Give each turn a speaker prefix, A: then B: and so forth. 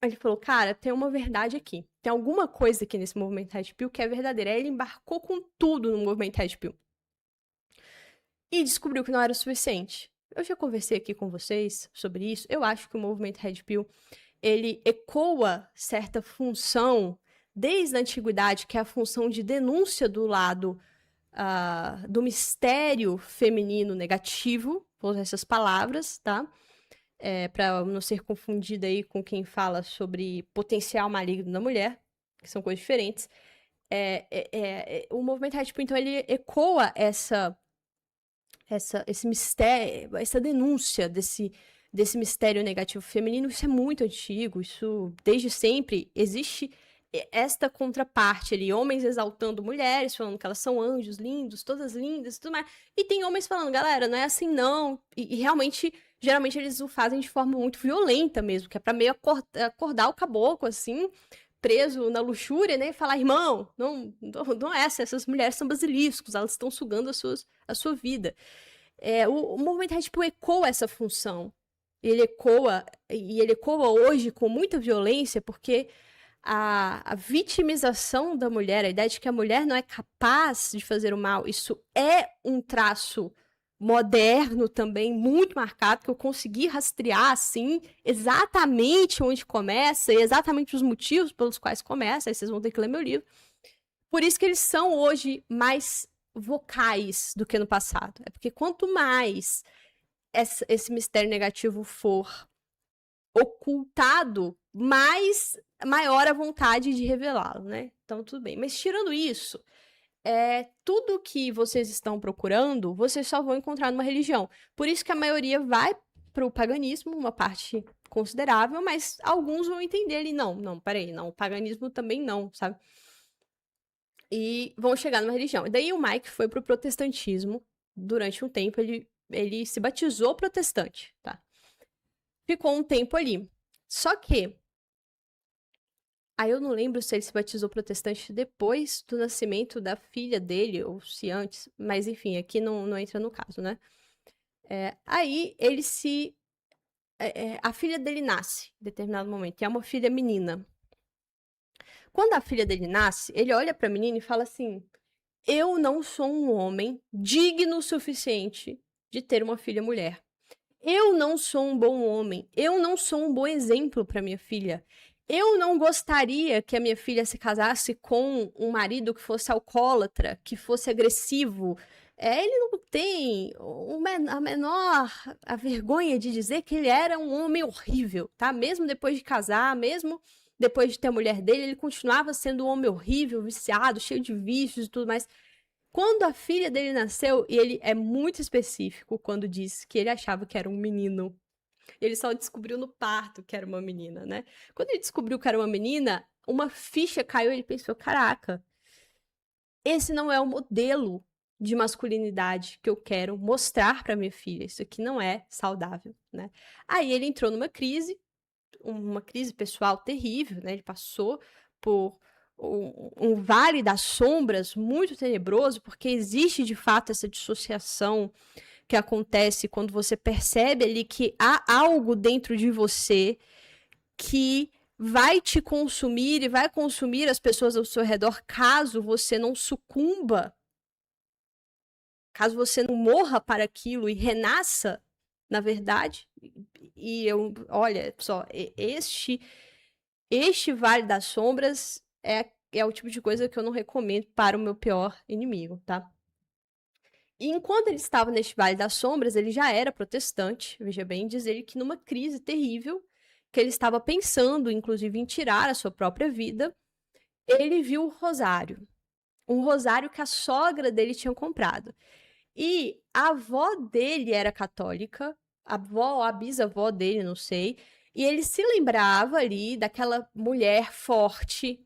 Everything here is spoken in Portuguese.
A: Ele falou, cara, tem uma verdade aqui. Tem alguma coisa aqui nesse movimento Red Pill que é verdadeira. Aí ele embarcou com tudo no movimento Red Pill. E descobriu que não era o suficiente. Eu já conversei aqui com vocês sobre isso. Eu acho que o movimento Red Pill, ele ecoa certa função desde a antiguidade, que é a função de denúncia do lado do mistério feminino negativo, vou usar essas palavras, tá? Para não ser confundida aí com quem fala sobre potencial maligno da mulher, que são coisas diferentes. O movimento Red Pill, então, ele ecoa esse mistério, essa denúncia desse mistério negativo feminino. Isso é muito antigo, isso desde sempre existe esta contraparte ali, homens exaltando mulheres, falando que elas são anjos lindos, todas lindas e tudo mais, e tem homens falando, galera, não é assim não, e realmente, geralmente eles o fazem de forma muito violenta mesmo, que é pra meio acordar o caboclo, assim, preso na luxúria, né, e falar, irmão, não é essa, essas mulheres são basiliscos, elas estão sugando a sua vida. O movimento Red Pill ecoa essa função. Ele ecoa hoje com muita violência, porque a vitimização da mulher, a ideia de que a mulher não é capaz de fazer o mal, isso é um traço moderno também, muito marcado, que eu consegui rastrear, assim, exatamente onde começa e exatamente os motivos pelos quais começa, aí vocês vão ter que ler meu livro. Por isso que eles são hoje mais vocais do que no passado. É porque quanto mais esse mistério negativo for ocultado, maior a vontade de revelá-lo, né? Então, tudo bem. Mas tirando isso, tudo que vocês estão procurando, vocês só vão encontrar numa religião. Por isso que a maioria vai para o paganismo, uma parte considerável, mas alguns vão entender ali, não, peraí, não, o paganismo também não, sabe? E vão chegar numa religião. E daí o Mike foi pro protestantismo durante um tempo, ele se batizou protestante, tá? Ficou um tempo ali. Só que aí eu não lembro se ele se batizou protestante depois do nascimento da filha dele, ou se antes, mas enfim, aqui não entra no caso, né? Aí ele se... a filha dele nasce em determinado momento, e é uma filha menina. Quando a filha dele nasce, ele olha pra menina e fala assim, eu não sou um homem digno o suficiente de ter uma filha mulher. Eu não sou um bom homem. Eu não sou um bom exemplo para minha filha. Eu não gostaria que a minha filha se casasse com um marido que fosse alcoólatra, que fosse agressivo. Ele não tem a vergonha de dizer que ele era um homem horrível, tá? Mesmo depois de casar, mesmo depois de ter a mulher dele, ele continuava sendo um homem horrível, viciado, cheio de vícios e tudo mais. Quando a filha dele nasceu, e ele é muito específico quando diz que ele achava que era um menino. Ele só descobriu no parto que era uma menina, né? Quando ele descobriu que era uma menina, uma ficha caiu e ele pensou, caraca, esse não é o modelo de masculinidade que eu quero mostrar para minha filha. Isso aqui não é saudável, né? Aí ele entrou numa crise pessoal terrível, né? Ele passou por um vale das sombras muito tenebroso, porque existe de fato essa dissociação que acontece quando você percebe ali que há algo dentro de você que vai te consumir e vai consumir as pessoas ao seu redor caso você não sucumba, caso você não morra para aquilo e renasça, na verdade. E olha só, este Vale das Sombras é o tipo de coisa que eu não recomendo para o meu pior inimigo, tá? E enquanto ele estava neste Vale das Sombras, ele já era protestante, veja bem, diz ele que numa crise terrível, que ele estava pensando, inclusive, em tirar a sua própria vida, ele viu o rosário. Um rosário que a sogra dele tinha comprado. E a avó dele era católica, a avó, a bisavó dele, não sei, e ele se lembrava ali daquela mulher forte,